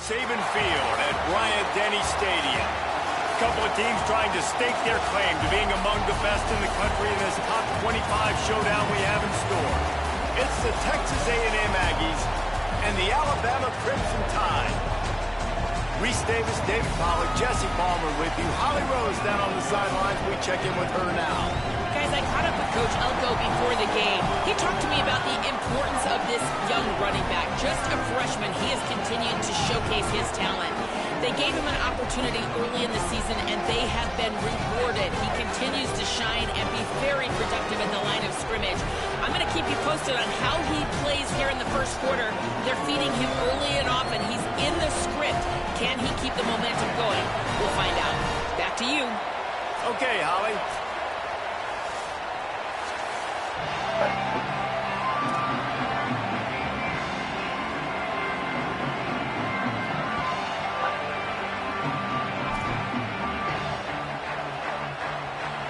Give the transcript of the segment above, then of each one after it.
Saban Field at Bryant-Denny Stadium. A couple of teams trying to stake their claim to being among the best in the country in this top 25 showdown we have in store. It's the Texas A&M Aggies and the Alabama Crimson Tide. Reese Davis, David Pollack, Jesse Palmer with you. Holly Rose down on the sidelines. We check in with her now. Guys, I caught up with Coach Elko before the game. He talked to me about the importance of this young running back. Just a freshman, he has continued to showcase his talent. They gave him an opportunity early in the season, and they have been rewarded. He continues to shine and be very productive at the line of scrimmage. I'm going to keep you posted on how he plays here in the first quarter. They're feeding him early and often. He's in the script. Can he keep the momentum going? We'll find out. Back to you. Okay, Holly.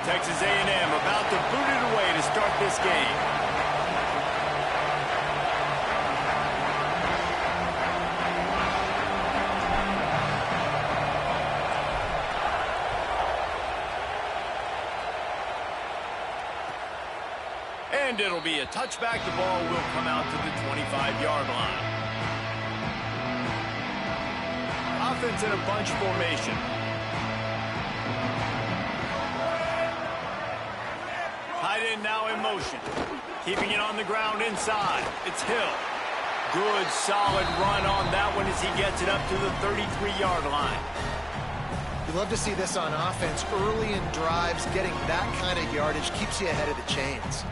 Texas A&M about to boot it away to start this game. And it'll be a touchback. The ball will come out to the 25-yard line. Offense in a bunch formation. Tight end now in motion. Keeping it on the ground inside. It's Hill. Good, solid run on that one as he gets it up to the 33-yard line. You love to see this on offense. Early in drives, getting that kind of yardage keeps you ahead of the chains.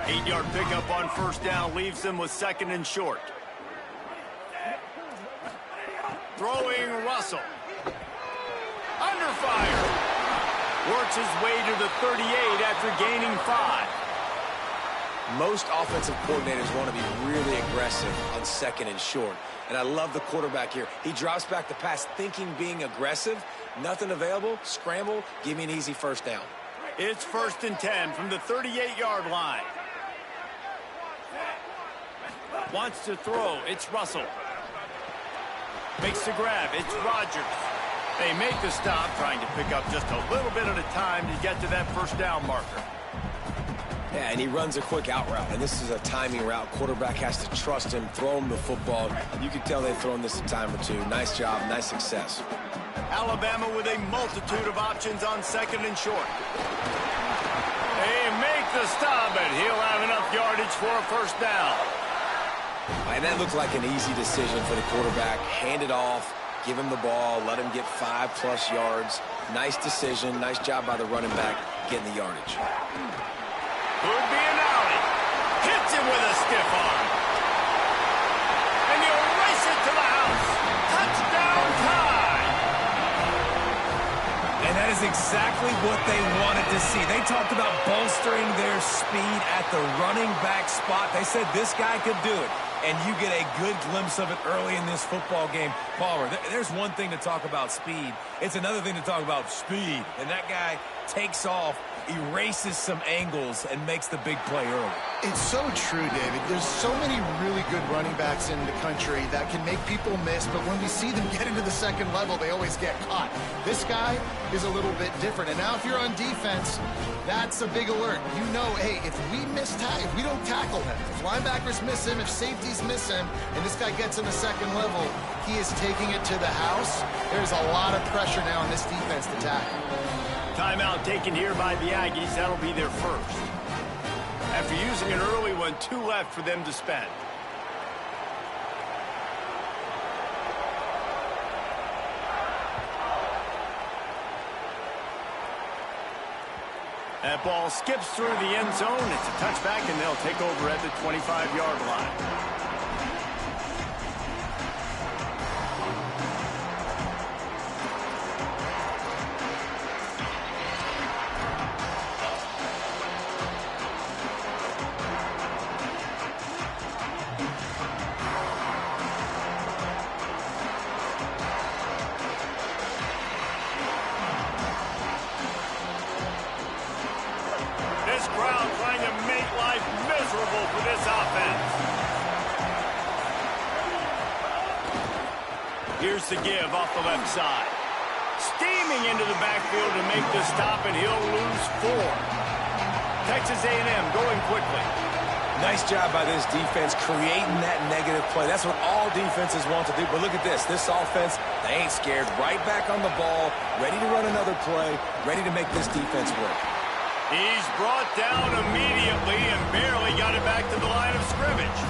Eight-yard pickup on first down leaves them with second and short. Throwing Russell. Under fire. Works his way to the 38 after gaining 5. Most offensive coordinators want to be really aggressive on second and short. And I love the quarterback here. He drops back the pass thinking being aggressive. Nothing available. Scramble. Give me an easy first down. It's 1st and 10 from the 38-yard line. Wants to throw. It's Russell. Makes the grab. It's Rodgers. They make the stop, trying to pick up just a little bit at a time to get to that first down marker. Yeah, and he runs a quick out route, and this is a timing route. Quarterback has to trust him, throw him the football. You can tell they've thrown this a time or two. Nice job, nice success. Alabama with a multitude of options on second and short. They make the stop, and he'll have enough yardage for a first down. And that looked like an easy decision for the quarterback. Hand it off, give him the ball, let him get 5+ yards. Nice decision. Nice job by the running back getting the yardage. Could be an alley. Hits him with a stiff arm. And you race it to the house. Touchdown Tide. And that is exactly what they wanted to see. They talked about bolstering their speed at the running back spot. They said this guy could do it. And you get a good glimpse of it early in this football game. Palmer, there's one thing to talk about speed. It's another thing to talk about speed. And that guy takes off, erases some angles, and makes the big play early. It's so true, David. There's so many really good running backs in the country that can make people miss, but when we see them get into the second level, they always get caught. This guy is a little bit different. And now if you're on defense, that's a big alert. You know, hey, if we don't tackle him, if linebackers miss him, if safeties miss him, and this guy gets in the second level, he is taking it to the house. There's a lot of pressure now on this defense to tackle. Timeout taken here by the Aggies. That'll be their first. After using an early one, 2 left for them to spend. That ball skips through the end zone. It's a touchback, and they'll take over at the 25-yard line. This crowd trying to make life unanswerable for this offense. Here's the give off the left side. Steaming into the backfield to make the stop, and he'll lose 4. Texas A&M going quickly. Nice job by this defense creating that negative play. That's what all defenses want to do. But look at this. This offense, they ain't scared. Right back on the ball, ready to run another play, ready to make this defense work. He's brought down immediately and barely got it back to the line of scrimmage.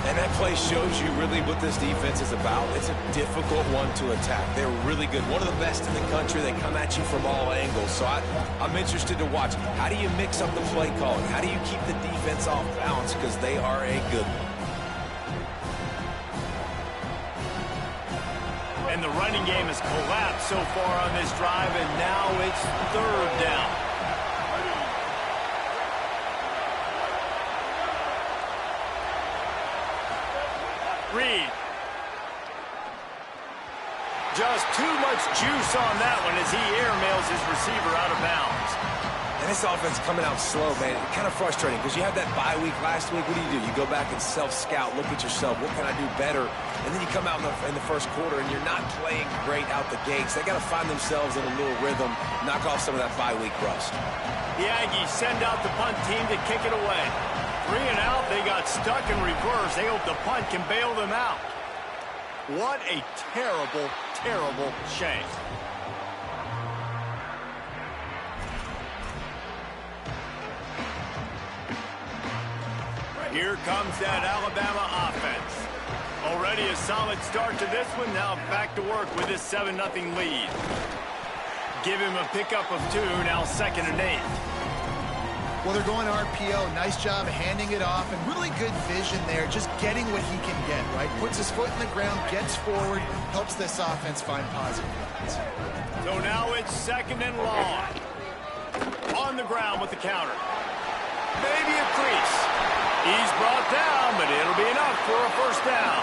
And that play shows you really what this defense is about. It's a difficult one to attack. They're really good. One of the best in the country. They come at you from all angles. So I'm interested to watch. How do you mix up the play calling? How do you keep the defense off balance? Because they are a good one. And the running game has collapsed so far on this drive, and now it's 3rd down. Reed. Just too much juice on that one as he airmails his receiver out of bounds. And this offense coming out slow, man. It's kind of frustrating because you had that bye week last week. What do? You go back and self-scout, look at yourself. What can I do better? And then you come out in the first quarter and you're not playing great out the gates. They got to find themselves in a little rhythm, knock off some of that bye week rust. The Aggies send out the punt team to kick it away. 3 and out, they got stuck in reverse. They hope the punt can bail them out. What a terrible, terrible shame. Here comes that Alabama offense. Already a solid start to this one. Now back to work with this 7-0 lead. Give him a pickup of 2, now 2nd and 8. Well, they're going RPO. Nice job handing it off, and really good vision there, just getting what he can get, right? Puts his foot in the ground, gets forward, helps this offense find positive yards. So now it's 2nd and long. On the ground with the counter. Maybe a crease. He's brought down, but it'll be enough for a 1st down.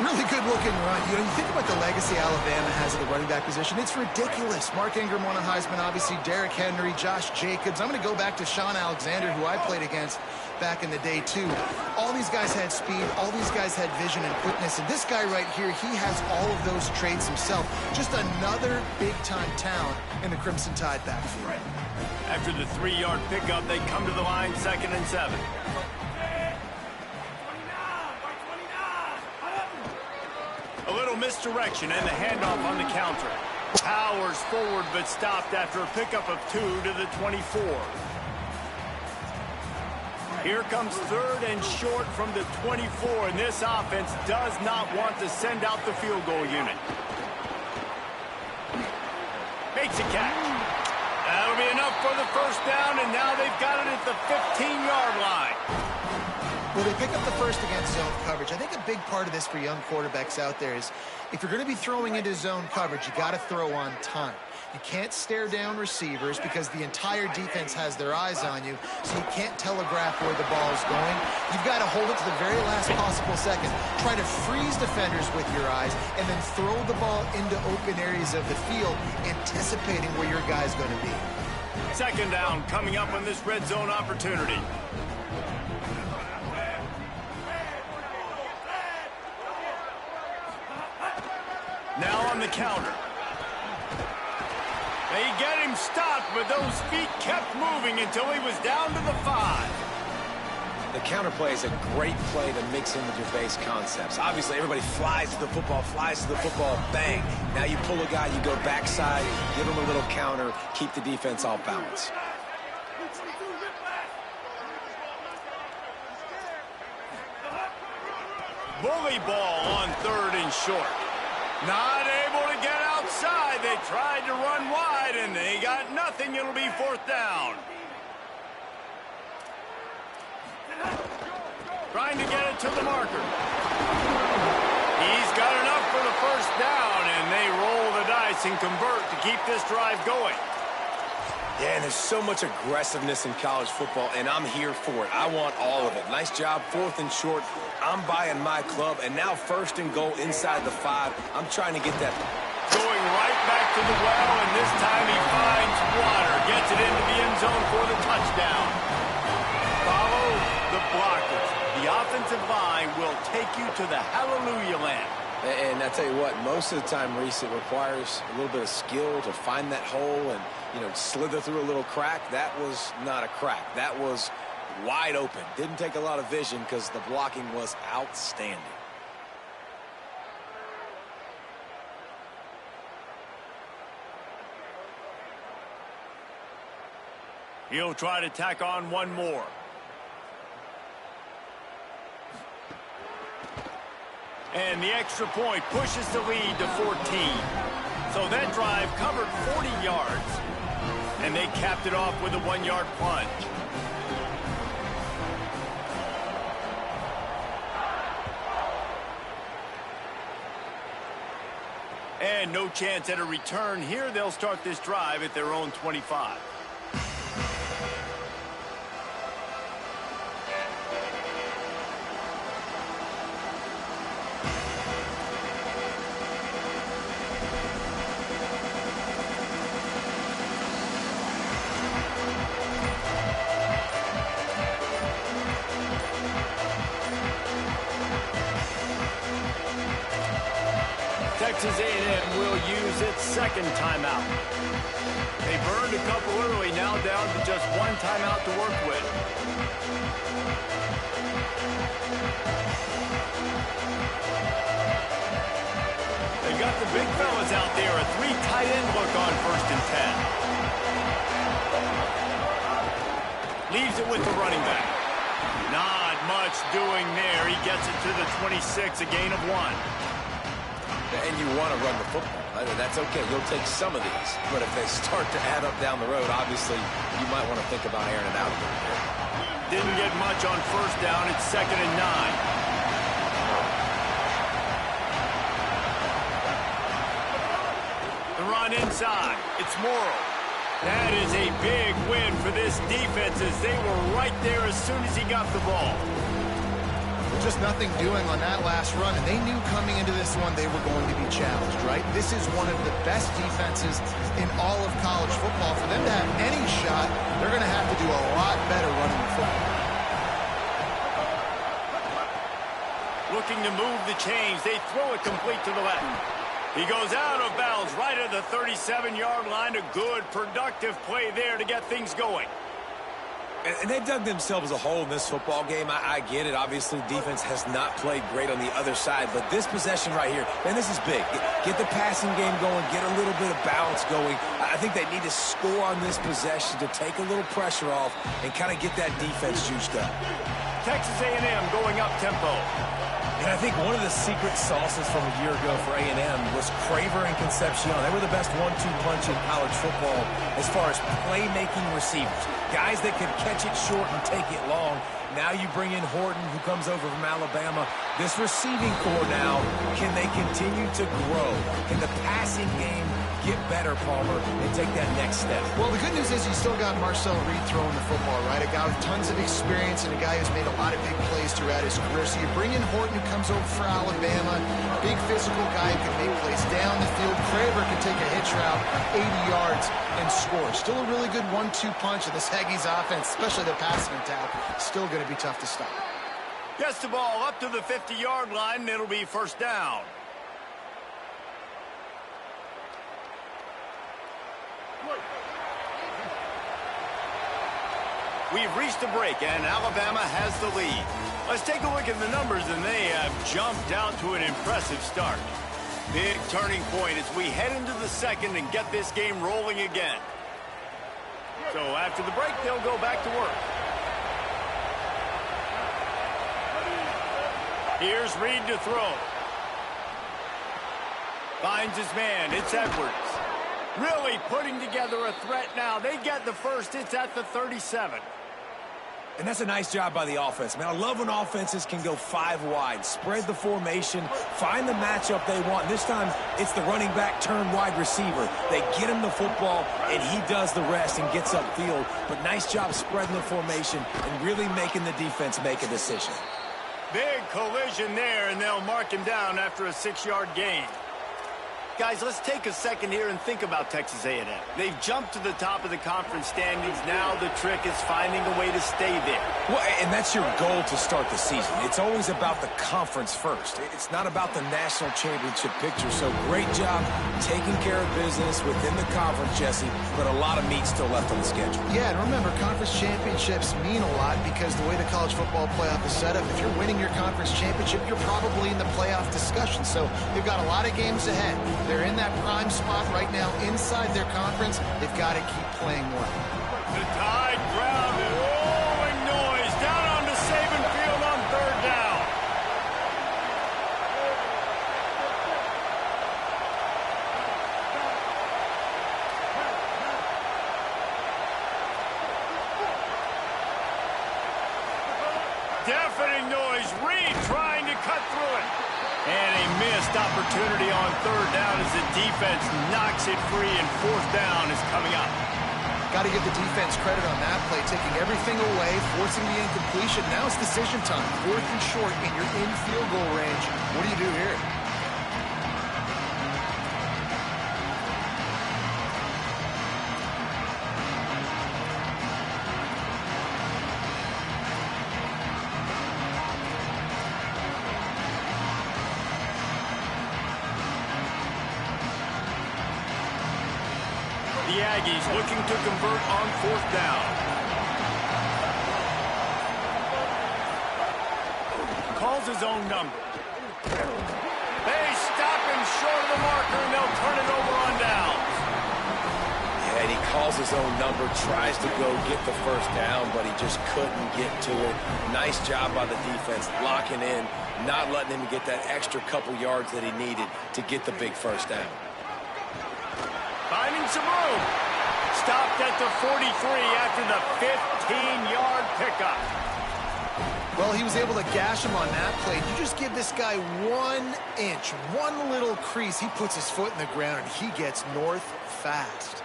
Really good-looking run. You think about the legacy Alabama has at the running back position. It's ridiculous. Mark Ingram won a Heisman, obviously. Derrick Henry, Josh Jacobs. I'm going to go back to Sean Alexander, who I played against back in the day, too. All these guys had speed. All these guys had vision and quickness. And this guy right here, he has all of those traits himself. Just another big-time talent in the Crimson Tide backfield. After the 3-yard pickup, they come to the line 2nd and 7. A little misdirection and the handoff on the counter. Powers forward but stopped after a pickup of 2 to the 24. Here comes 3rd and short from the 24, and this offense does not want to send out the field goal unit. Makes a catch. That'll be enough for the 1st down, and now they've got it at the 15-yard line. Well, they pick up the 1st against zone coverage. I think a big part of this for young quarterbacks out there is if you're going to be throwing into zone coverage, you got to throw on time. You can't stare down receivers because the entire defense has their eyes on you, so you can't telegraph where the ball is going. You've got to hold it to the very last possible second. Try to freeze defenders with your eyes and then throw the ball into open areas of the field, anticipating where your guy's going to be. 2nd down coming up on this red zone opportunity. Now on the counter. They get him stopped, but those feet kept moving until he was down to the 5. The counter play is a great play to mix in with your base concepts. Obviously, everybody flies to the football, bang. Now you pull a guy, you go backside, give him a little counter, keep the defense off balance. Bully ball on 3rd and short. Not able to get outside. They tried to run wide, and they got nothing. It'll be 4th down. Trying to get it to the marker. He's got enough for the 1st down, and they roll the dice and convert to keep this drive going. Yeah, and there's so much aggressiveness in college football, and I'm here for it. I want all of it. Nice job, 4th and short. I'm buying my club, and now 1st and goal inside the 5. I'm trying to get that. Going right back to the well, and this time he finds water. Gets it into the end zone for the touchdown. blockers. The offensive line will take you to the hallelujah land. And I tell you what, most of the time, Reese, it requires a little bit of skill to find that hole and, you know, slither through a little crack. That was not a crack. That was wide open. Didn't take a lot of vision because the blocking was outstanding. He'll try to tack on one more. And the extra point pushes the lead to 14. So that drive covered 40 yards. And they capped it off with a 1-yard plunge. And no chance at a return here. They'll start this drive at their own 25. Texas A&M will use its second timeout. They burned a couple early, now down to just one timeout to work with. They got the big fellas out there, a 3 tight end look on 1st and 10. Leaves it with the running back. Not much doing there. He gets it to the 26, a gain of 1. And you want to run the football. That's okay. You'll take some of these. But if they start to add up down the road, obviously, you might want to think about airing it out a little bit. Didn't get much on 1st down. It's 2nd and 9. The run inside. It's Morrow. That is a big win for this defense as they were right there as soon as he got the ball. Just nothing doing on that last run, and they knew coming into this one they were going to be challenged, right? This is one of the best defenses in all of college football. For them to have any shot, they're going to have to do a lot better running the football. Looking to move the chains. They throw it complete to the left. He goes out of bounds right at the 37-yard line. A good, productive play there to get things going. And they dug themselves a hole in this football game. I get it. Obviously, defense has not played great on the other side. But this possession right here, man, this is big. Get the passing game going. Get a little bit of balance going. I think they need to score on this possession to take a little pressure off and kind of get that defense juiced up. Texas A&M going up tempo. And I think one of the secret sauces from a year ago for A&M was Craver and Concepcion. They were the best 1-2 punch in college football as far as playmaking receivers. Guys that could catch it short and take it long. Now you bring in Horton, who comes over from Alabama. This receiving core now, can they continue to grow? Can the passing game get better, Palmer, and take that next step? Well, the good news is you still got Marcel Reed throwing the football, right? A guy with tons of experience and a guy who's made a lot of big plays throughout his career. So you bring in Horton, who comes over for Alabama. Big physical guy who can make plays down the field. Craver can take a hitch route, 80 yards, and score. Still a really good 1-2 punch, and this Aggies offense, especially the passing attack, still going to be tough to stop. Gets the ball up to the 50-yard line, and it'll be 1st down. We've reached the break, and Alabama has the lead. Let's take a look at the numbers, and they have jumped out to an impressive start. Big turning point as we head into the second and get this game rolling again. So after the break, they'll go back to work. Here's Reed to throw. Finds his man. It's Edwards. Really putting together a threat now. They get the first. It's at the 37. And that's a nice job by the offense. Man, I love when offenses can go 5 wide, spread the formation, find the matchup they want. This time, it's the running back turn wide receiver. They get him the football, and he does the rest and gets upfield. But nice job spreading the formation and really making the defense make a decision. Big collision there, and they'll mark him down after a 6-yard gain. Guys, let's take a second here and think about Texas A&M. They've jumped to the top of the conference standings. Now the trick is finding a way to stay there. Well, and that's your goal to start the season. It's always about the conference first. It's not about the national championship picture. So great job taking care of business within the conference, Jesse, but a lot of meat still left on the schedule. Yeah, and remember, conference championships mean a lot because the way the college football playoff is set up, if you're winning your conference championship, you're probably in the playoff discussion. So they've got a lot of games ahead. They're in that prime spot right now inside their conference. They've got to keep playing well. The Tide ground and rolling noise down onto Saban Field on third down. Deafening noise. Reed trying to cut through it. And a missed opportunity on third down as the defense knocks it free, and fourth down is coming up. Got to give the defense credit on that play, taking everything away, forcing the incompletion. Now it's decision time. Fourth and short, and you're in field goal range. What do you do here? The Aggies looking to convert on fourth down. Calls his own number. They stop him short of the marker, and they'll turn it over on downs. Yeah, and he calls his own number, tries to go get the first down, but he just couldn't get to it. Nice job by the defense, locking in, not letting him get that extra couple yards that he needed to get the big first down. Finding some room. Stopped at the 43 after the 15-yard pickup. Well, he was able to gash him on that play. You just give this guy 1 inch, one little crease. He puts his foot in the ground, and he gets north fast.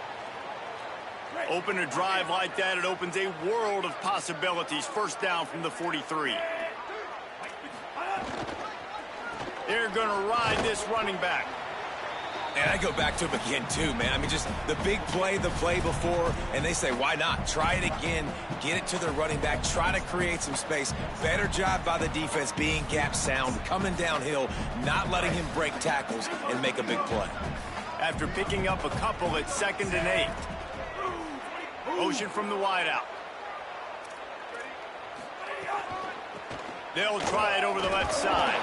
Open a drive like that, it opens a world of possibilities. First down from the 43. They're going to ride this running back. And I go back to him again, too, man. I mean, just the big play, the play before, and they say, why not? Try it again, get it to the running back, try to create some space. Better job by the defense being gap sound, coming downhill, not letting him break tackles and make a big play. After picking up a couple at 2nd and 8. Motion from the wideout. They'll try it over the left side.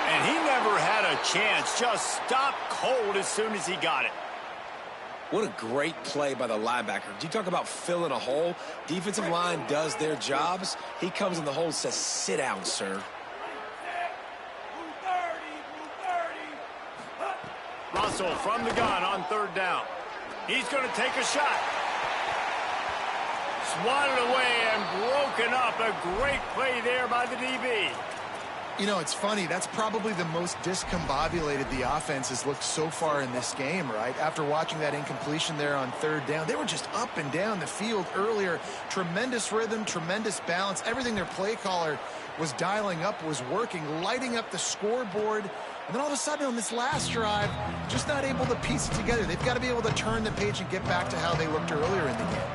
And he never had a chance. Just stopped cold as soon as he got it. What a great play by the linebacker. Do you talk about filling a hole? Defensive line does their jobs. He comes in the hole and says, sit down, sir. Russell from the gun on third down. He's going to take a shot. Swatted away and broken up. A great play there by the DB. You know, it's funny. That's probably the most discombobulated the offense has looked so far in this game, right? After watching that incompletion there on third down, they were just up and down the field earlier. Tremendous rhythm, tremendous balance. Everything their play caller was dialing up was working, lighting up the scoreboard. And then all of a sudden on this last drive, just not able to piece it together. They've got to be able to turn the page and get back to how they looked earlier in the game.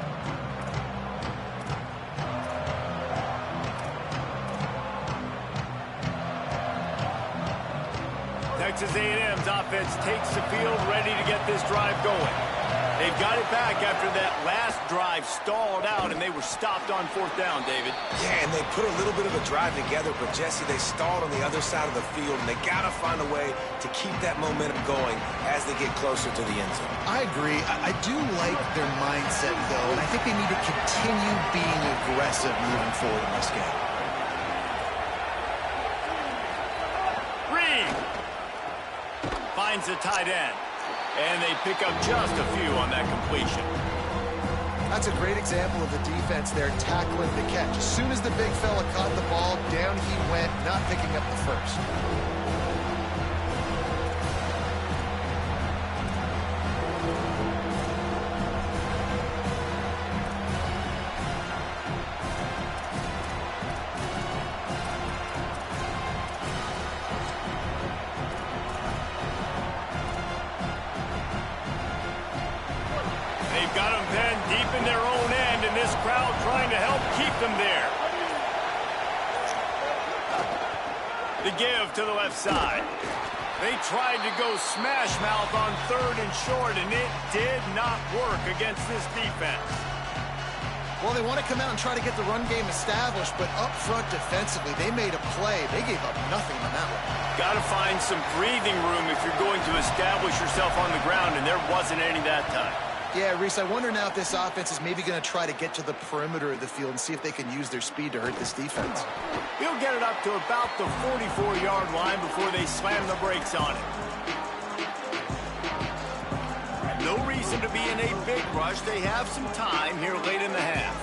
Texas A&M's offense takes the field, ready to get this drive going. They've got it back after that last drive stalled out, and they were stopped on fourth down, David. Yeah, and they put a little bit of a drive together, but, Jesse, they stalled on the other side of the field, and they got to find a way to keep that momentum going as they get closer to the end zone. I agree. I do like their mindset, though, and I think they need to continue being aggressive moving forward in this game. Finds the tight end, and they pick up just a few on that completion. That's a great example of the defense there tackling the catch. As soon as the big fella caught the ball, down he went, not picking up the first. They've got them pinned deep in their own end, and this crowd trying to help keep them there. The give to the left side. They tried to go smash mouth on 3rd and short, and it did not work against this defense. Well, they want to come out and try to get the run game established, but up front defensively, they made a play. They gave up nothing on that one. Got to find some breathing room if you're going to establish yourself on the ground, and there wasn't any that time. Yeah, Reese, I wonder now if this offense is maybe going to try to get to the perimeter of the field and see if they can use their speed to hurt this defense. He'll get it up to about the 44-yard line before they slam the brakes on it. No reason to be in a big rush. They have some time here late in the half.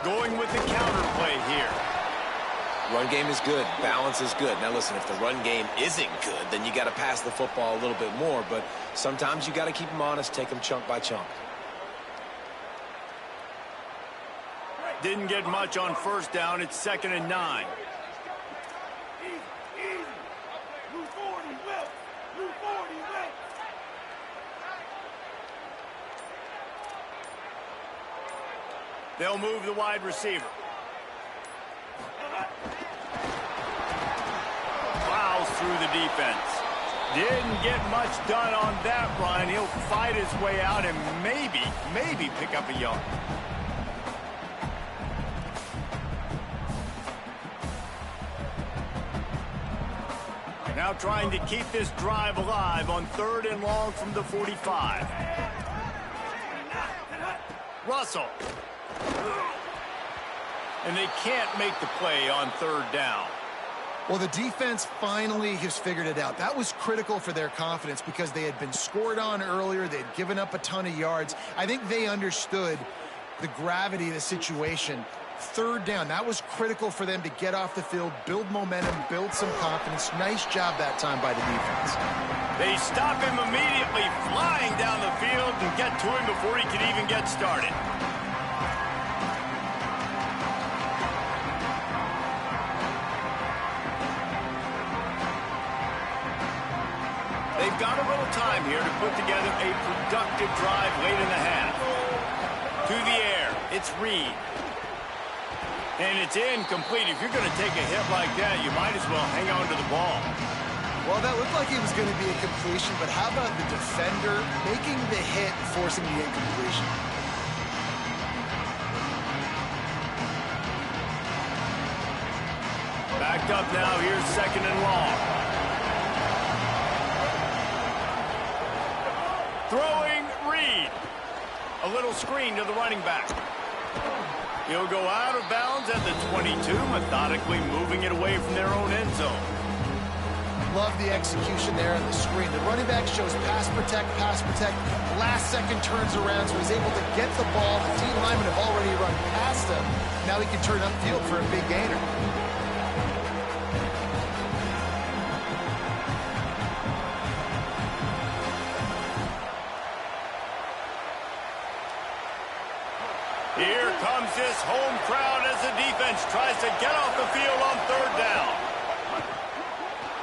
Going with the counter play here. Run game is good. Balance is good. Now, listen, if the run game isn't good, then you got to pass the football a little bit more. But sometimes you got to keep them honest, take them chunk by chunk. Didn't get much on 1st down. It's 2nd and 9. They'll move the wide receiver. Plows through the defense. Didn't get much done on that run. He'll fight his way out and maybe pick up a yard. Now trying to keep this drive alive on 3rd and long from the 45. Russell. And they can't make the play on 3rd down. Well, the defense finally has figured it out. That was critical for their confidence because they had been scored on earlier. They had given up a ton of yards. I think they understood the gravity of the situation. 3rd down, that was critical for them to get off the field, build momentum, build some confidence. Nice job that time by the defense. They stop him immediately, flying down the field and get to him before he could even get started. They've got a little time here to put together a productive drive late in the half. To the air, it's Reed. And it's incomplete. If you're going to take a hit like that, you might as well hang on to the ball. Well, that looked like it was going to be a completion, but how about the defender making the hit and forcing the incompletion? Backed up now. Here's 2nd and long. Throwing Reed. A little screen to the running back. He'll go out of bounds at the 22, methodically moving it away from their own end zone. Love the execution there on the screen. The running back shows pass protect. Last second turns around, so he's able to get the ball. The D linemen have already run past him. Now he can turn upfield for a big gainer. Here comes this home crowd as the defense tries to get off the field on 3rd down.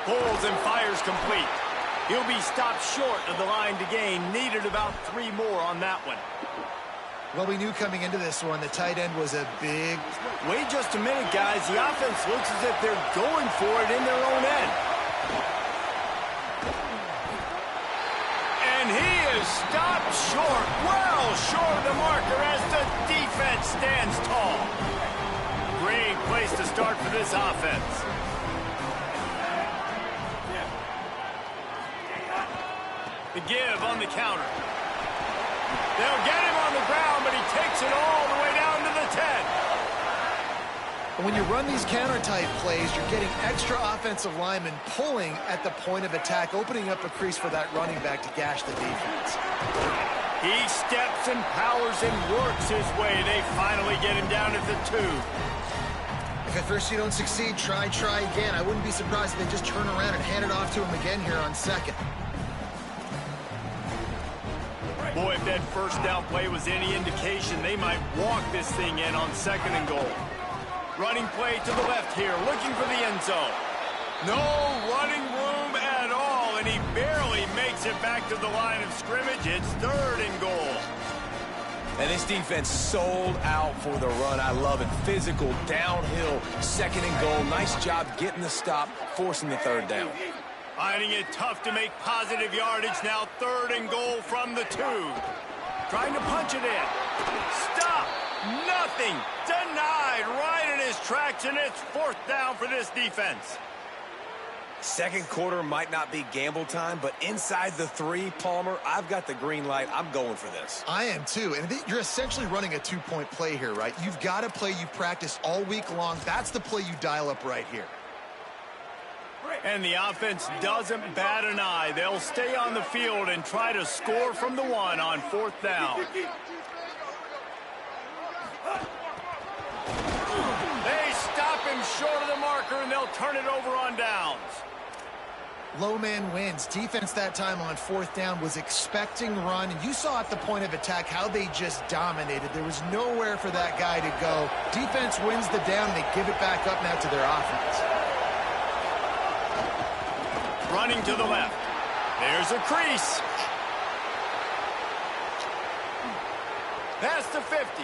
Pulls and fires complete. He'll be stopped short of the line to gain. Needed about 3 more on that one. Well, we knew coming into this one, the tight end was a big... Wait just a minute, guys. The offense looks as if they're going for it in their own end. And he is stopped short, well short of the marker as the defense stands tall. Great place to start for this offense. The give on the counter. They'll get him on the ground, but he takes it all the way down to the 10. When you run these counter-type plays, you're getting extra offensive linemen pulling at the point of attack, opening up a crease for that running back to gash the defense. He steps and powers and works his way. They finally get him down at the 2. If at first you don't succeed, try again. I wouldn't be surprised if they just turn around and hand it off to him again here on 2nd. Boy, if that 1st down play was any indication, they might walk this thing in on 2nd and goal. Running play to the left here, looking for the end zone. No running room at all, and he barely makes it back to the line of scrimmage. It's 3rd and goal. And this defense sold out for the run. I love it. Physical, downhill, 2nd and goal. Nice job getting the stop, forcing the 3rd down. Finding it tough to make positive yardage. Now 3rd and goal from the 2. Trying to punch it in. Stop. Nothing. Denied right in his tracks, and it's 4th down for this defense. Second quarter might not be gamble time, but inside the 3, Palmer, I've got the green light. I'm going for this. I am too. And you're essentially running a 2-point play here, right? You've got a play you practice all week long. That's the play you dial up right here. And the offense doesn't bat an eye. They'll stay on the field and try to score from the 1 on 4th down. They stop him short of the marker, and they'll turn it over on downs. Low man wins. Defense that time on 4th down was expecting run. And you saw at the point of attack how they just dominated. There was nowhere for that guy to go. Defense wins the down. They give it back up now to their offense. Running to the left. There's a crease. Past the 50,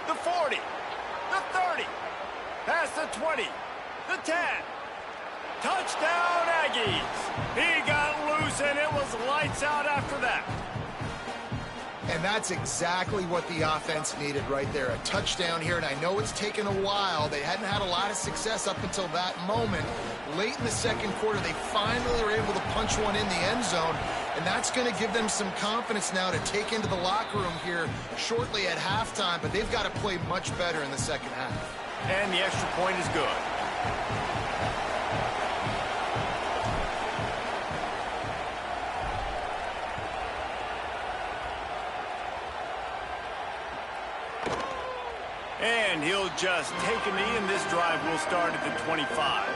the 40, the 30, past the 20, the 10. Touchdown, Aggies. He got loose, and it was lights out after that. And that's exactly what the offense needed right there. A touchdown here, and I know it's taken a while. They hadn't had a lot of success up until that moment. Late in the second quarter, they finally were able to punch one in the end zone, and that's going to give them some confidence now to take into the locker room here shortly at halftime, but they've got to play much better in the second half. And the extra point is good. And he'll just take a knee, and this drive will start at the 25.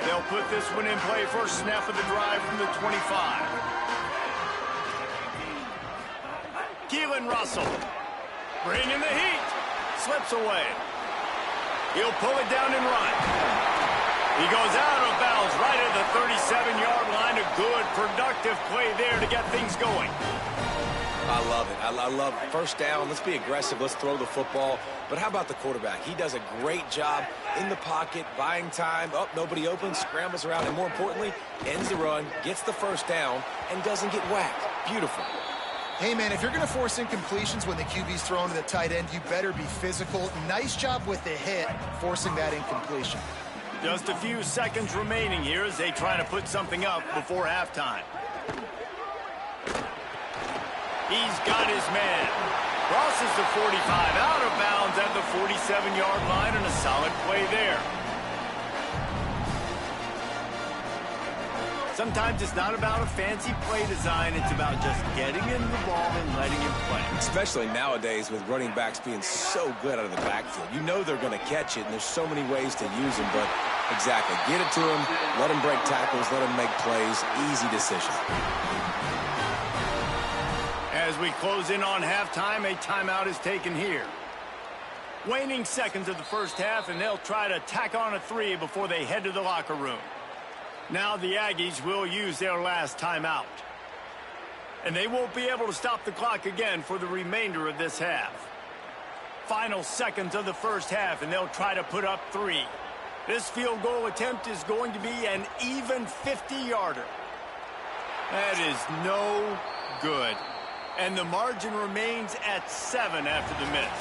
They'll put this one in play. First snap of the drive from the 25. Keelan Russell bringing the heat. Slips away. He'll pull it down and run. He goes out of bounds right at the 37-yard line. A good, productive play there to get things going. I love it. I love it. First down. Let's be aggressive. Let's throw the football. But how about the quarterback? He does a great job in the pocket, buying time. Oh, nobody open, scrambles around, and more importantly, ends the run, gets the first down, and doesn't get whacked. Beautiful. Hey, man, if you're going to force incompletions when the QB's thrown to the tight end, you better be physical. Nice job with the hit, forcing that incompletion. Just a few seconds remaining here as they try to put something up before halftime. He's got his man. Crosses the 45, out of bounds at the 47-yard line, and a solid play there. Sometimes it's not about a fancy play design. It's about just getting him the ball and letting him play. Especially nowadays with running backs being so good out of the backfield. You know they're going to catch it, and there's so many ways to use them. But exactly, get it to him, let him break tackles, let him make plays. Easy decision. As we close in on halftime, a timeout is taken here. Waning seconds of the first half, and they'll try to tack on a 3 before they head to the locker room. Now the Aggies will use their last timeout. And they won't be able to stop the clock again for the remainder of this half. Final seconds of the first half, and they'll try to put up 3. This field goal attempt is going to be an even 50-yarder. That is no good. And the margin remains at 7 after the miss.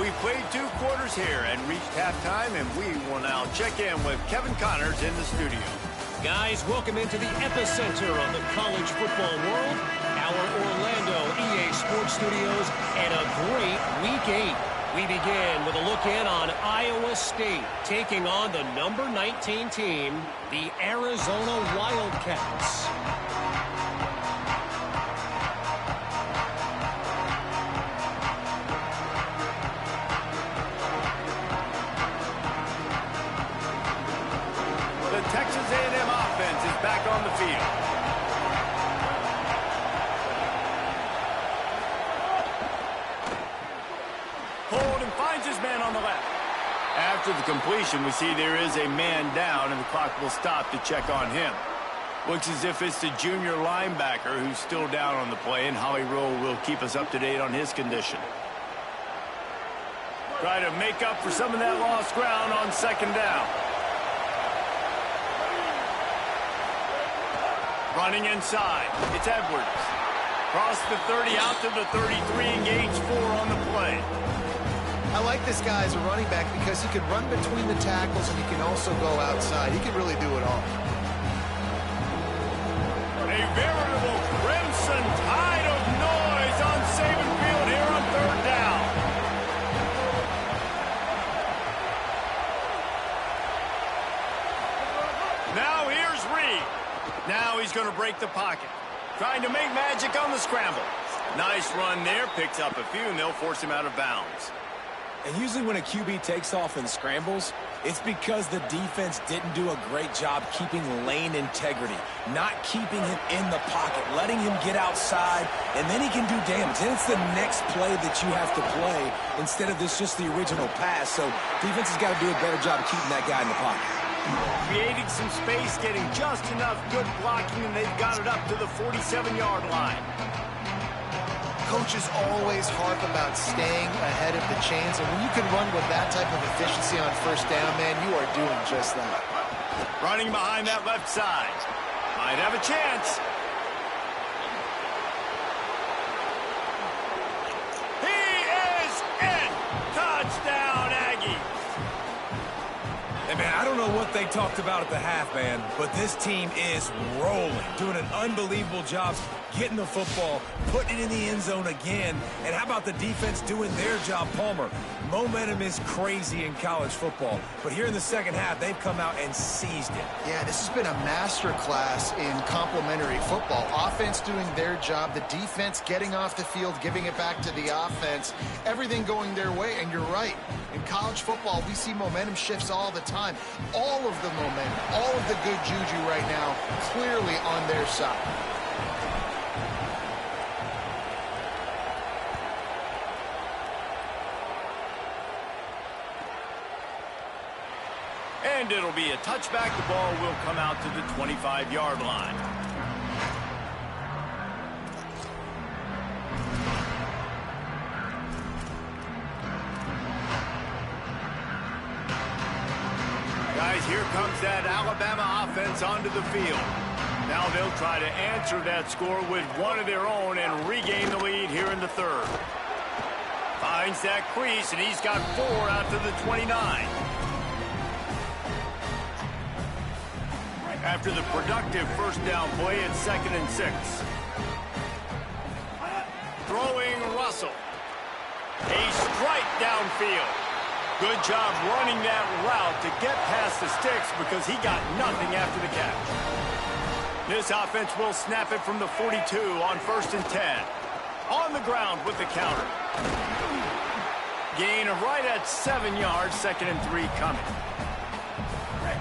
We played 2 quarters here and reached halftime, and we will now check in with Kevin Connors in the studio. Guys, welcome into the epicenter of the college football world, our Orlando EA Sports Studios, and a great Week 8. We begin with a look in on Iowa State, taking on the number 19 team, the Arizona Wildcats. Texas A&M offense is back on the field. man on the left. After the completion, we see there is a man down, and the clock will stop to check on him. Looks as if it's the junior linebacker who's still down on the play, and Holly Rowe will keep us up to date on his condition. Try to make up for some of that lost ground on second down. Running inside, it's Edwards. Cross the 30 out to the 33, engage 4 on the play. I like this guy as a running back because he can run between the tackles and he can also go outside. He can really do it all. A veritable crimson tide of noise on Saban Field here on third down. Now here's Reed. Now he's going to break the pocket. Trying to make magic on the scramble. Nice run there. Picks up a few, and they'll force him out of bounds. And usually when a QB takes off and scrambles, it's because the defense didn't do a great job keeping lane integrity, not keeping him in the pocket, letting him get outside, and then he can do damage. And it's the next play that you have to play instead of this just the original pass. So defense has got to do a better job of keeping that guy in the pocket. Creating some space, getting just enough good blocking, and they've got it up to the 47-yard line. Coaches always harp about staying ahead of the chains, and when you can run with that type of efficiency on first down, man, you are doing just that. Running behind that left side. Might have a chance. He is in! Touchdown, Aggies! Hey, man, I don't know what they talked about at the half, man, but this team is rolling, doing an unbelievable job getting the football, putting it in the end zone again. And how about the defense doing their job, Palmer? Momentum is crazy in college football, but here in the second half, they've come out and seized it. Yeah, this has been a master class in complementary football. Offense doing their job, the defense getting off the field, giving it back to the offense, everything going their way. And you're right, in college football, we see momentum shifts all the time. All of the momentum, all of the good juju right now, clearly on their side. And it'll be a touchback. The ball will come out to the 25-yard line. Guys, here comes that Alabama offense onto the field. Now they'll try to answer that score with one of their own and regain the lead here in the third. Finds that crease, and he's got 4 out to the 29. After the productive first down play, it's 2nd and 6. Throwing Russell. A strike downfield. Good job running that route to get past the sticks because he got nothing after the catch. This offense will snap it from the 42 on 1st and 10. On the ground with the counter. Gain of right at 7 yards, 2nd and 3 coming.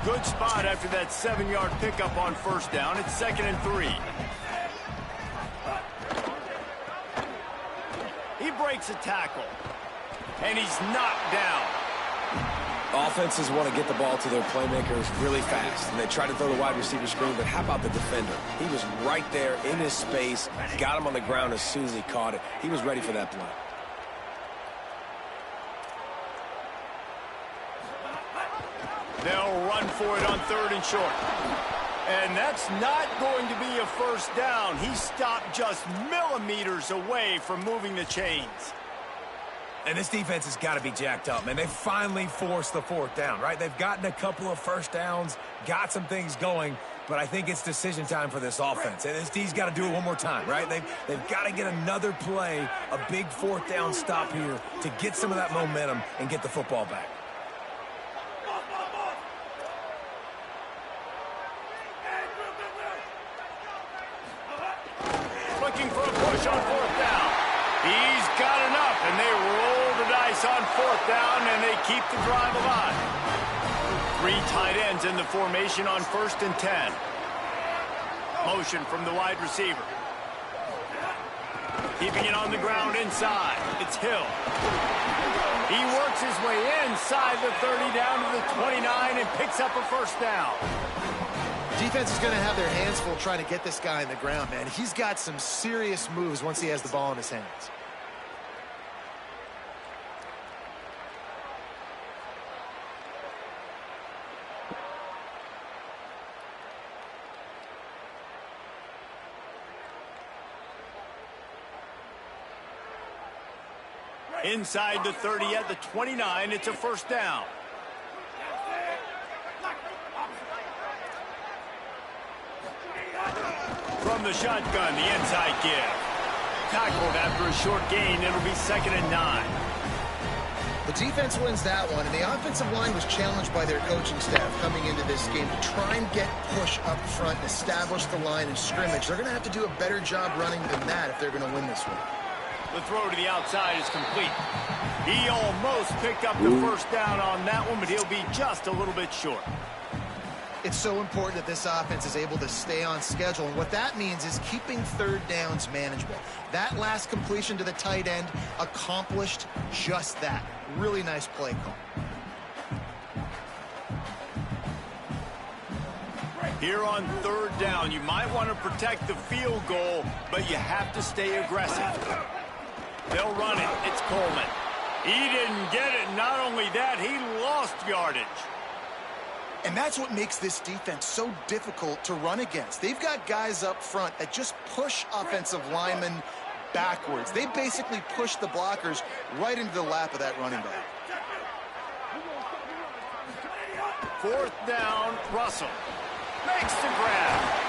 Good spot after that 7-yard pickup on first down. It's 2nd and 3. He breaks a tackle. And he's knocked down. Offenses want to get the ball to their playmakers really fast, and they try to throw the wide receiver screen, but how about the defender? He was right there in his space, got him on the ground as soon as he caught it. He was ready for that play. They'll run for it on 3rd and short. And that's not going to be a first down. He stopped just millimeters away from moving the chains. And this defense has got to be jacked up, man. They finally forced the 4th down, right? They've gotten a couple of first downs, got some things going, but I think it's decision time for this offense. And this D's got to do it one more time, right? They've got to get another play, a big 4th down stop here to get some of that momentum and get the football back. Looking for a push on 4th down. He's got enough, and they roll the dice on 4th down, and they keep the drive alive. 3 tight ends in the formation on 1st and 10. Motion from the wide receiver. Keeping it on the ground inside. It's Hill. He works his way inside the 30 down to the 29 and picks up a first down. Defense is going to have their hands full trying to get this guy in the ground, man. He's got some serious moves once he has the ball in his hands. Inside the 30 at the 29, it's a first down. From the shotgun, the inside give. Tackled after a short gain, it'll be 2nd and 9. The defense wins that one, and the offensive line was challenged by their coaching staff coming into this game to try and get push up front and establish the line and scrimmage. They're going to have to do a better job running than that if they're going to win this one. The throw to the outside is complete. He almost picked up the first down on that one, but he'll be just a little bit short. It's so important that this offense is able to stay on schedule, and what that means is keeping third downs manageable. That last completion to the tight end accomplished just that. Really nice play call. Here on 3rd down, you might want to protect the field goal, but you have to stay aggressive. They'll run it. It's Coleman. He didn't get it. Not only that, he lost yardage. And that's what makes this defense so difficult to run against. They've got guys up front that just push offensive linemen backwards. They basically push the blockers right into the lap of that running back. 4th down, Russell makes the grab.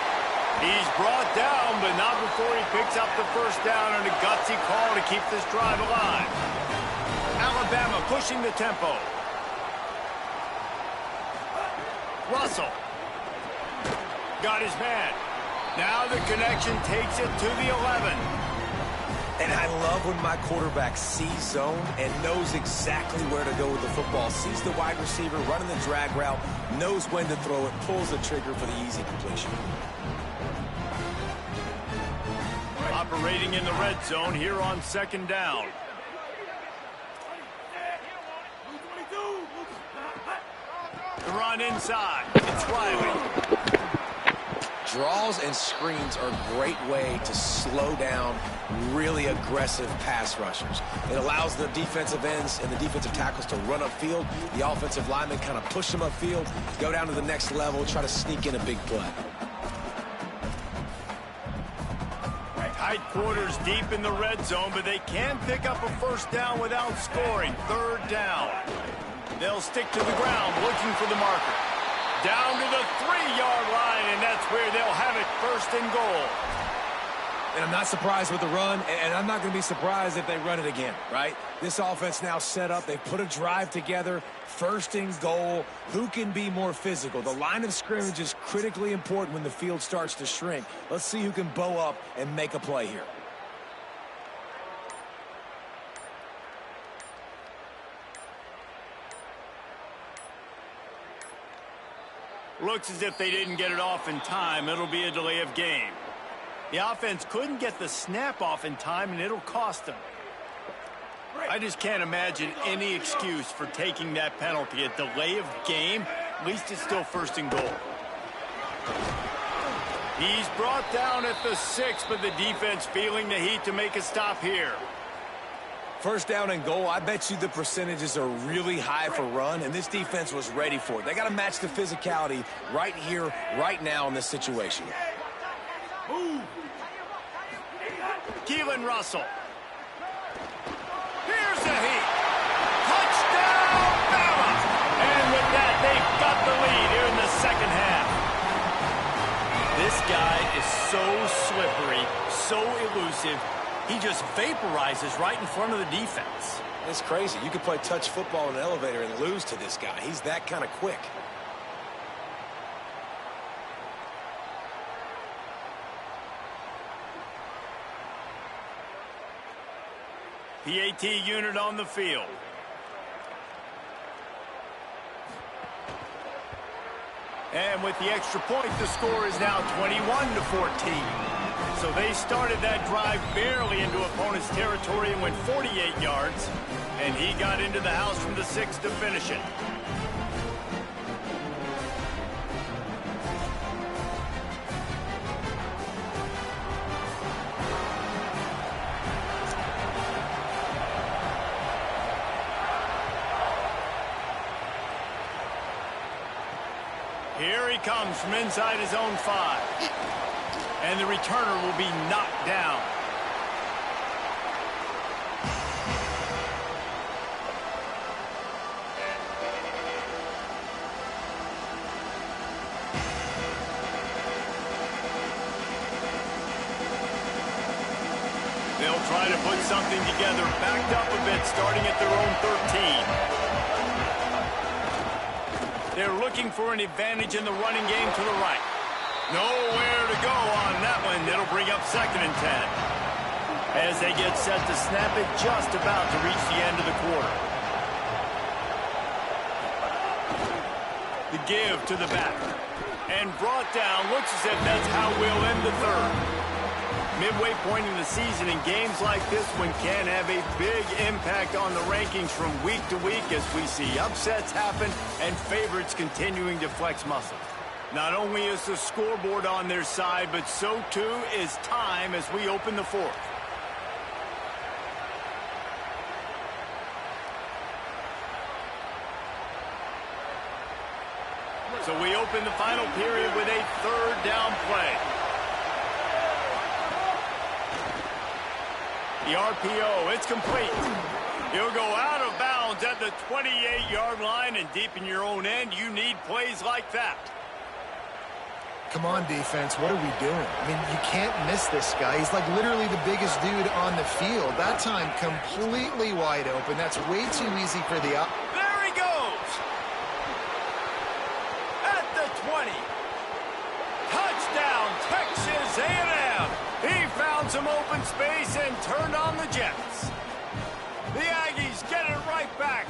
He's brought down, but not before he picks up the first down and a gutsy call to keep this drive alive. Alabama pushing the tempo. Russell got his man. Now the connection takes it to the 11. And I love when my quarterback sees zone and knows exactly where to go with the football. Sees the wide receiver running the drag route, knows when to throw it, pulls the trigger for the easy completion. Operating in the red zone here on 2nd down. The run inside. It's Riley. Draws and screens are a great way to slow down really aggressive pass rushers. It allows the defensive ends and the defensive tackles to run upfield. The offensive linemen kind of push them upfield, go down to the next level, try to sneak in a big play. Tight quarters deep in the red zone, but they can pick up a first down without scoring. 3rd down. They'll stick to the ground looking for the marker. Down to the 3-yard line, and that's where they'll have it, 1st and goal. And I'm not surprised with the run, and I'm not going to be surprised if they run it again, right? This offense now set up. They've put a drive together, 1st and goal. Who can be more physical? The line of scrimmage is critically important when the field starts to shrink. Let's see who can bow up and make a play here. Looks as if they didn't get it off in time. It'll be a delay of game. The offense couldn't get the snap off in time, and it'll cost them. I just can't imagine any excuse for taking that penalty. A delay of game, at least it's still 1st and goal. He's brought down at the 6, but the defense feeling the heat to make a stop here. 1st down and goal, I bet you the percentages are really high for run, and this defense was ready for it. They got to match the physicality right here, right now in this situation. Keelan Russell. Here's a heat. Touchdown, Bama! And with that, they've got the lead here in the 2nd half. This guy is so slippery, so elusive. He just vaporizes right in front of the defense. It's crazy. You could play touch football in an elevator and lose to this guy. He's that kind of quick. PAT unit on the field. And with the extra point, the score is now 21-14. So they started that drive barely into opponent Giants territory and went 48 yards, and he got into the house from the 6 to finish it. Here he comes from inside his own 5. And the returner will be knocked down. They'll try to put something together, backed up a bit, starting at their own 13. They're looking for an advantage in the running game to the right. Nowhere to go on that one. It'll bring up 2nd and 10. As they get set to snap it, just about to reach the end of the quarter. The give to the back. And brought down. Looks as if that's how we'll end the 3rd. Midway point in the season, in games like this one can have a big impact on the rankings from week to week as we see upsets happen and favorites continuing to flex muscle. Not only is the scoreboard on their side, but so too is time as we open the 4th. So we open the final period with a 3rd down play. The RPO, it's complete. He'll go out of bounds at the 28-yard line, and deep in your own end, you need plays like that. Come on, defense. What are we doing? I mean, you can't miss this guy. He's like literally the biggest dude on the field. That time, completely wide open. That's way too easy for the up. There he goes. At the 20. Touchdown, Texas A&M. He found some open space and turned on the Jets. The Aggies get it right back.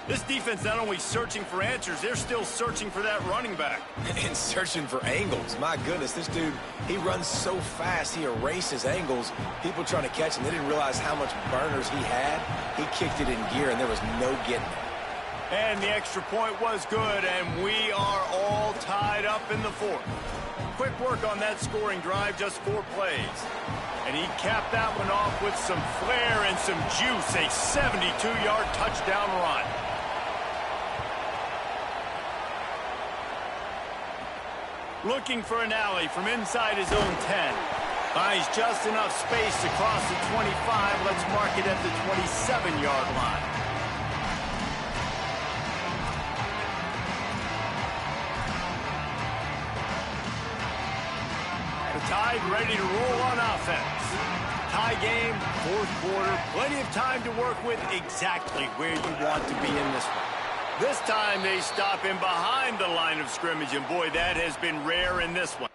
This defense not only searching for answers, they're still searching for that running back. And searching for angles. My goodness, this dude, he runs so fast, he erases angles. People trying to catch him, they didn't realize how much burners he had. He kicked it in gear, and there was no getting it. And the extra point was good, and we are all tied up in the 4th. Quick work on that scoring drive, just 4 plays. And he capped that one off with some flair and some juice, a 72-yard touchdown run. Looking for an alley from inside his own 10. Buys just enough space to cross the 25. Let's mark it at the 27-yard line. Tide ready to roll on offense. Tie game, 4th quarter, plenty of time to work with, exactly where you want to be in this one. This time they stop him behind the line of scrimmage, and boy, that has been rare in this one.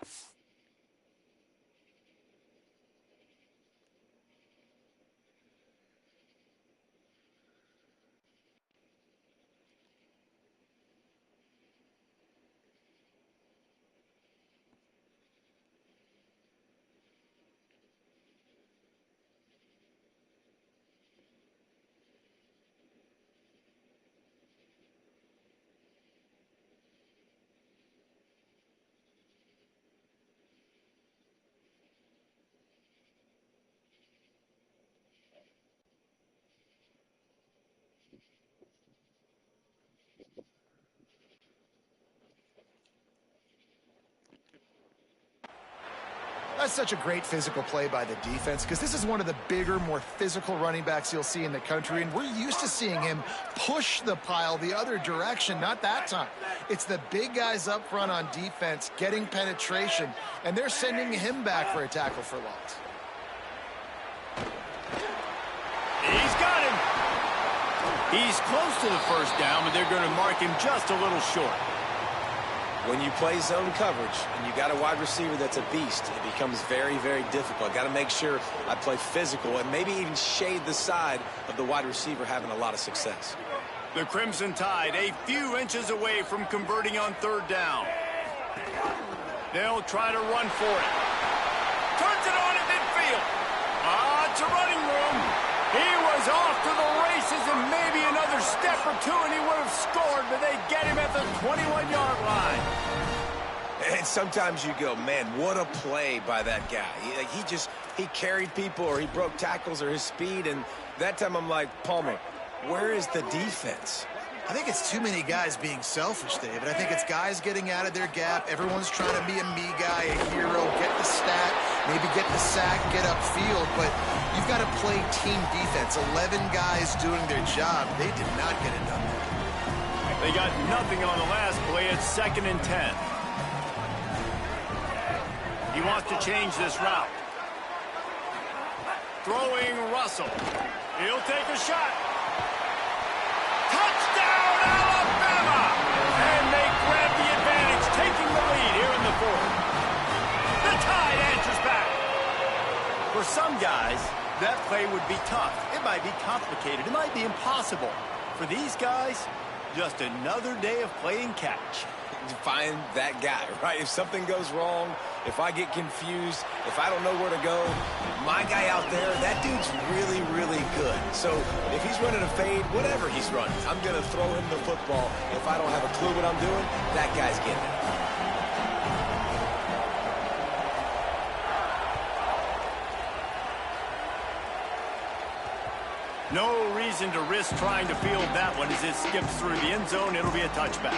That's such a great physical play by the defense because this is one of the bigger, more physical running backs you'll see in the country, and we're used to seeing him push the pile the other direction. Not that time. It's the big guys up front on defense getting penetration, and they're sending him back for a tackle for loss. He's got him. He's close to the 1st down, but they're going to mark him just a little short. When you play zone coverage and you got a wide receiver that's a beast, it becomes very, very difficult. Got to make sure I play physical and maybe even shade the side of the wide receiver having a lot of success. The Crimson Tide a few inches away from converting on 3rd down. They'll try to run for it. Turns it on at midfield. To run is off to the races, and maybe another step or two and he would have scored, but they get him at the 21-yard line. And sometimes you go, man, what a play by that guy. He carried people, or he broke tackles, or his speed, and that time I'm like, Palmer, where is the defense? I think it's too many guys being selfish, David. I think it's guys getting out of their gap. Everyone's trying to be a me guy, a hero, get the stat, maybe get the sack, get upfield, but you've got to play team defense. 11 guys doing their job. They did not get it done. They got nothing on the last play. It's 2nd and 10. He wants to change this route. Throwing Russell. He'll take a shot. Touchdown, Alabama! And they grab the advantage, taking the lead here in the 4th. The Tide answers back. For some guys, that play would be tough. It might be complicated. It might be impossible. For these guys, just another day of playing catch. Find that guy, right? If something goes wrong, if I get confused, if I don't know where to go, my guy out there, that dude's really, really good. So if he's running a fade, whatever he's running, I'm going to throw him the football. If I don't have a clue what I'm doing, that guy's getting it. No reason to risk trying to field that one as it skips through the end zone. It'll be a touchback.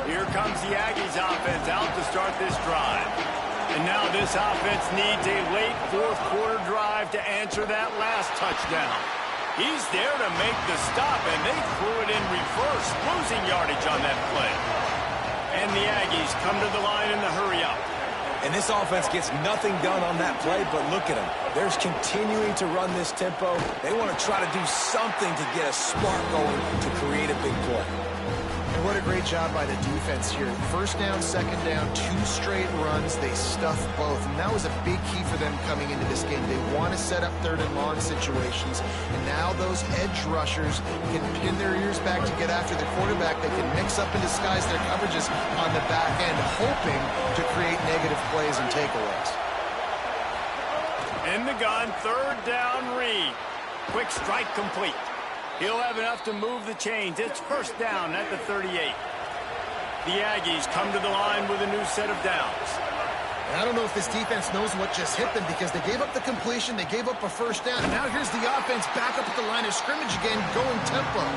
Here comes the Aggies offense out to start this drive. And now this offense needs a late 4th quarter drive to answer that last touchdown. He's there to make the stop, and they threw it in reverse, losing yardage on that play. And the Aggies come to the line in the hurry-up. And this offense gets nothing done on that play, but look at them. They're continuing to run this tempo. They want to try to do something to get a spark going to create a big play. And what a great job by the defense here. 1st down, 2nd down, 2 straight runs. They stuffed both. And that was a big key for them coming into this game. They want to set up 3rd and long situations. And now those edge rushers can pin their ears back to get after the quarterback. They can mix up and disguise their coverages on the back end, hoping to create negative plays and takeaways. In the gun, 3rd down, Reed. Quick strike complete. He'll have enough to move the chains. It's 1st down at the 38. The Aggies come to the line with a new set of downs. And I don't know if this defense knows what just hit them, because they gave up the completion, they gave up a 1st down, and now here's the offense back up at the line of scrimmage again, going tempo.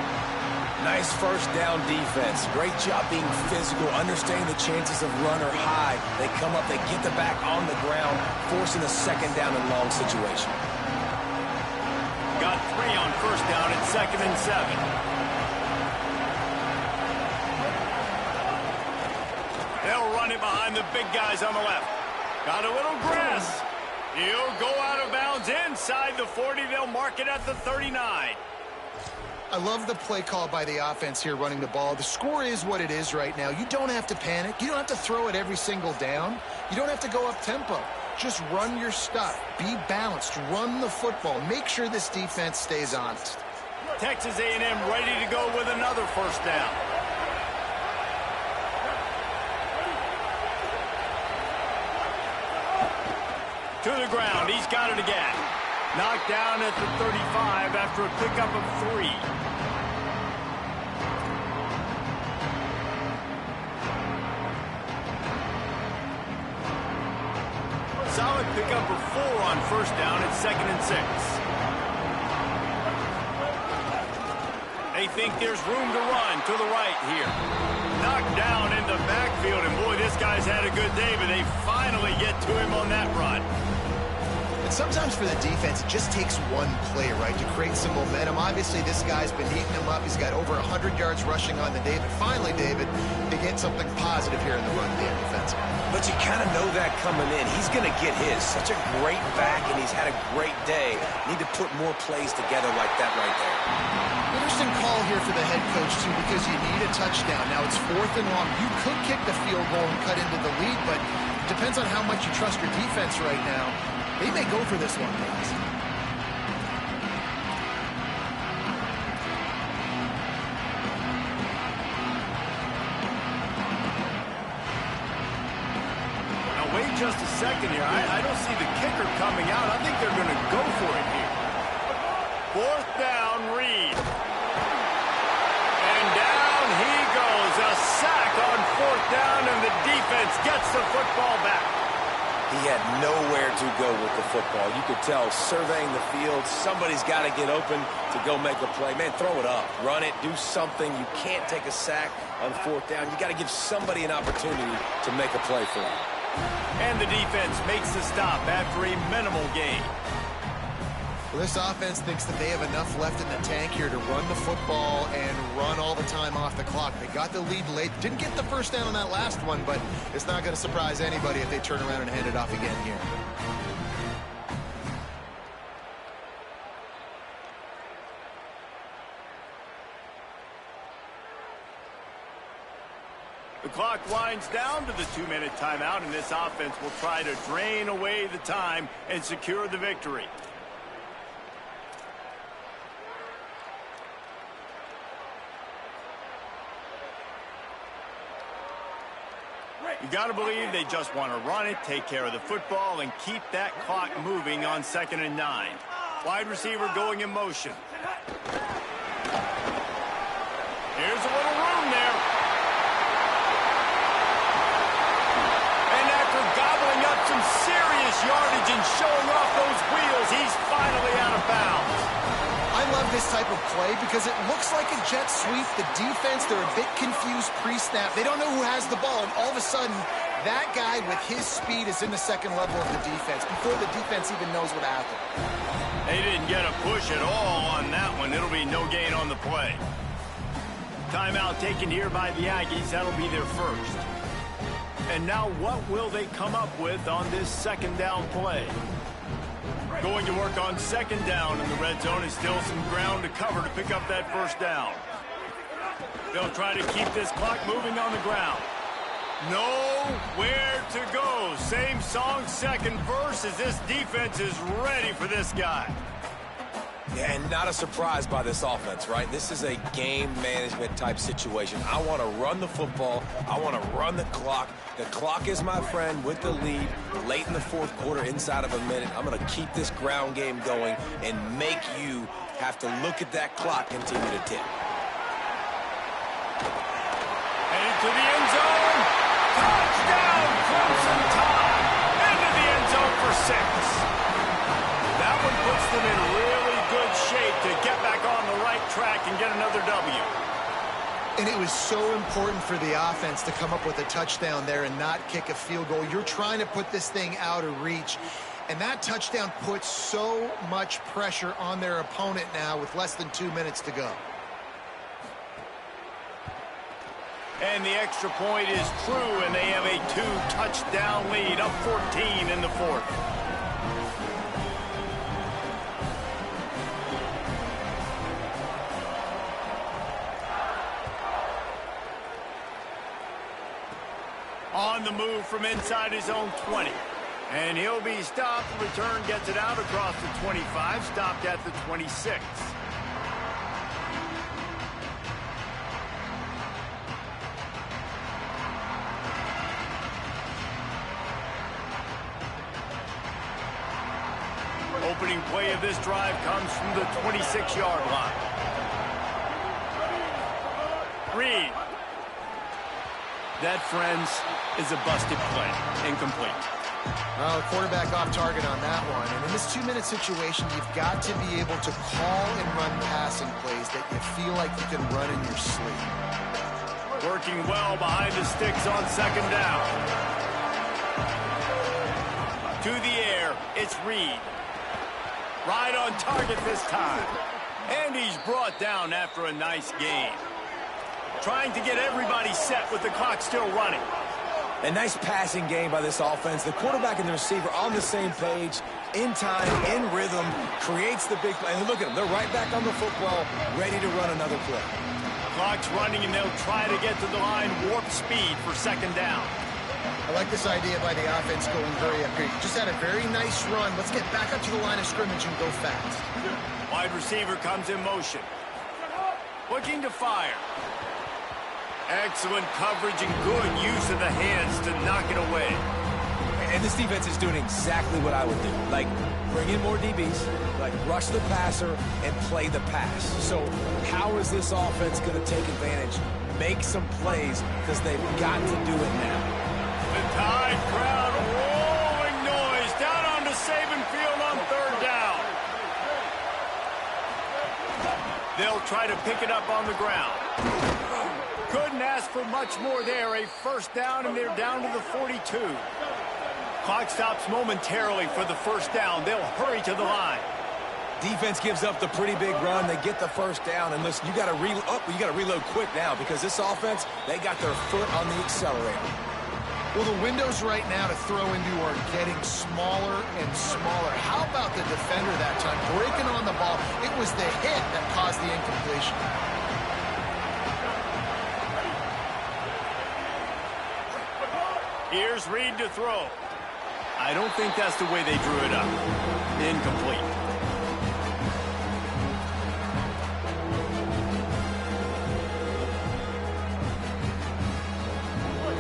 Nice 1st down defense. Great job being physical, understanding the chances of run or high. They come up, they get the back on the ground, forcing a 2nd down and long situation. Got 3 on 1st down at 2nd and 7. They'll run it behind the big guys on the left. Got a little grass. He'll go out of bounds inside the 40. They'll mark it at the 39. I love the play call by the offense here running the ball. The score is what it is right now. You don't have to panic. You don't have to throw it every single down. You don't have to go up tempo. Just run your stuff. Be balanced. Run the football. Make sure this defense stays honest. Texas A&M ready to go with another 1st down. To the ground. He's got it again. Knocked down at the 35 after a pickup of 3. Solid pickup of 4 on 1st down at 2nd and 6. They think there's room to run to the right here. Knocked down in the backfield, and boy, this guy's had a good day, but they finally get to him on that run. And sometimes for the defense, it just takes one play, right, to create some momentum. Obviously, this guy's been eating him up. He's got over 100 yards rushing on the day, but finally, David, they get something positive here in the run game defensively. But you kind of know that coming in. He's going to get his. Such a great back, and he's had a great day. Need to put more plays together like that right there. Interesting call here for the head coach, too, because you need a touchdown. Now it's 4th and long. You could kick the field goal and cut into the lead, but depends on how much you trust your defense right now. They may go for this one, guys. Now, wait just a second here. I don't see the kicker coming out. I think they're going to go for it here. Fourth down, Reed. And down he goes. A sack on fourth down, and the defense gets the football back. He had nowhere to go with the football. You could tell, surveying the field, somebody's got to get open to go make a play. Man, throw it up. Run it. Do something. You can't take a sack on fourth down. You got to give somebody an opportunity to make a play for him. And the defense makes the stop after a minimal gain. Well, this offense thinks that they have enough left in the tank here to run the football and run all the time off the clock. They got the lead late. Didn't get the first down on that last one, but it's not going to surprise anybody if they turn around and hand it off again here. The clock winds down to the 2-minute timeout, and this offense will try to drain away the time and secure the victory. You got to believe they just want to run it, take care of the football, and keep that clock moving on 2nd and 9. Wide receiver going in motion. Here's a little room there. And after gobbling up some serious yardage and showing off those wheels, he's finally out of bounds. I love this type of play because it looks like a jet sweep. The defense, they're a bit confused pre-snap. They don't know who has the ball, and all of a sudden, that guy with his speed is in the second level of the defense before the defense even knows what happened. They didn't get a push at all on that one. It'll be no gain on the play. Timeout taken here by the Aggies. That'll be their first. And now what will they come up with on this second down play? Going to work on second down in the red zone. Is still some ground to cover to pick up that first down. They'll try to keep this clock moving on the ground. Nowhere to go. Same song, second verse, as this defense is ready for this guy. Yeah, and not a surprise by this offense, right? This is a game management type situation. I want to run the football. I want to run the clock. The clock is my friend with the lead late in the fourth quarter, inside of a minute. I'm going to keep this ground game going and make you have to look at that clock continue to tick. Headed to the end zone. Touchdown, Clemson Tide. Into the end zone for 6. That one puts them in really good shape to get back on the right track and get another W. And it was so important for the offense to come up with a touchdown there and not kick a field goal. You're trying to put this thing out of reach. And that touchdown puts so much pressure on their opponent now with less than 2 minutes to go. And the extra point is true, and they have a 2-touchdown lead, up 14 in the fourth. On the move from inside his own 20. And he'll be stopped. Return gets it out across the 25, stopped at the 26. Opening play of this drive comes from the 26-yard line. Reed. That, friends, is a busted play. Incomplete. Well, quarterback off target on that one. And in this 2-minute situation, you've got to be able to call and run passing plays that you feel like you can run in your sleep. Working well behind the sticks on second down. To the air, it's Reed. Right on target this time. And he's brought down after a nice game. Trying to get everybody set with the clock still running. A nice passing game by this offense. The quarterback and the receiver on the same page, in time, in rhythm, creates the big play. And look at them. They're right back on the football, ready to run another play. Clock's running, and they'll try to get to the line, warp speed for second down. I like this idea by the offense going hurry up here. You just had a very nice run. Let's get back up to the line of scrimmage and go fast. Wide receiver comes in motion. Looking to fire. Excellent coverage and good use of the hands to knock it away. And this defense is doing exactly what I would do. Like, bring in more DBs, like rush the passer and play the pass. So how is this offense going to take advantage, make some plays, because they've got to do it now. The Tide crowd rolling noise down onto Saban Field on third down. They'll try to pick it up on the ground. Couldn't ask for much more there. A first down, and they're down to the 42. Clock stops momentarily for the first down. They'll hurry to the line. Defense gives up the pretty big run. They get the first down. And listen, you got to reload quick now because this offense, they got their foot on the accelerator. Well, the windows right now to throw into are getting smaller and smaller. How about the defender that time breaking on the ball? It was the hit that caused the incompletion. Here's Reed to throw. I don't think that's the way they drew it up. Incomplete.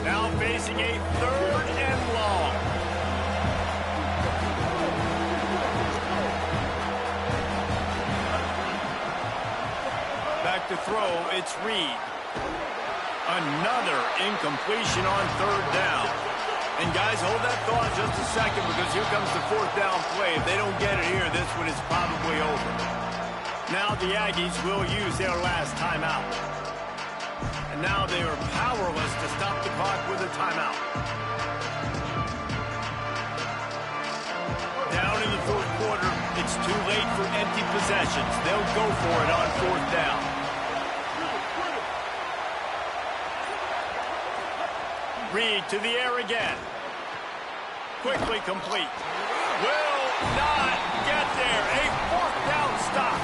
Now facing a third and long. Back to throw, it's Reed. Another incompletion on third down. And guys, hold that thought just a second because here comes the fourth down play. If they don't get it here, this one is probably over. Now the Aggies will use their last timeout. And now they are powerless to stop the clock with a timeout. Down in the fourth quarter, it's too late for empty possessions. They'll go for it on fourth down. Reed to the air again. Quickly complete. Will not get there. A fourth down stop.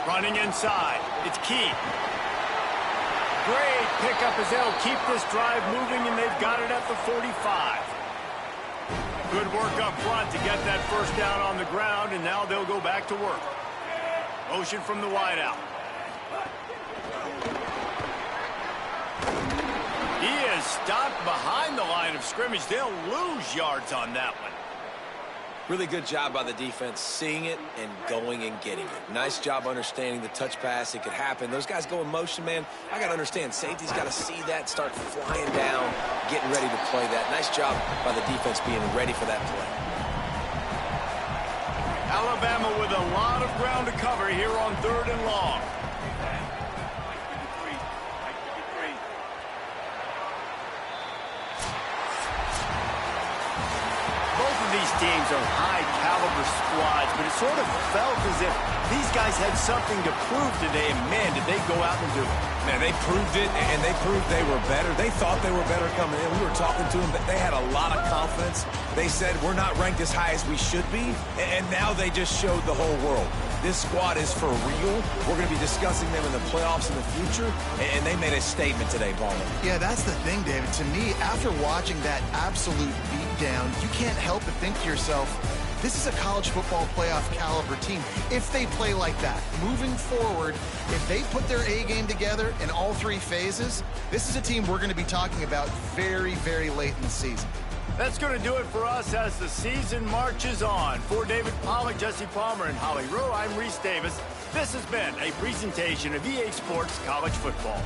Running inside. It's Key. Great pickup as they'll keep this drive moving, and they've got it at the 45. Good work up front to get that first down on the ground, and now they'll go back to work. Motion from the wideout. He is stopped behind the line of scrimmage. They'll lose yards on that one. Really good job by the defense, seeing it and going and getting it. Nice job understanding the touch pass. It could happen. Those guys go in motion, man. I got to understand, safety's got to see that, start flying down, getting ready to play that. Nice job by the defense being ready for that play. Alabama with a lot of ground to cover here on third and long. Both of these teams are high-caliber squads, but it sort of felt as if these guys had something to prove today, and man, did they go out and do it. Man, they proved it, and they proved they were better. They thought they were better coming in. We were talking to them, but they had a lot of confidence. They said, we're not ranked as high as we should be, and now they just showed the whole world. This squad is for real. We're going to be discussing them in the playoffs in the future, and they made a statement today, Ballmer. Yeah, that's the thing, David. To me, after watching that absolute beatdown, you can't help but think to yourself, this is a college football playoff caliber team. If they play like that, moving forward, if they put their A game together in all three phases, this is a team we're going to be talking about very, very late in the season. That's going to do it for us as the season marches on. For David Pollack, Jesse Palmer, and Holly Rowe, I'm Reese Davis. This has been a presentation of EA Sports College Football.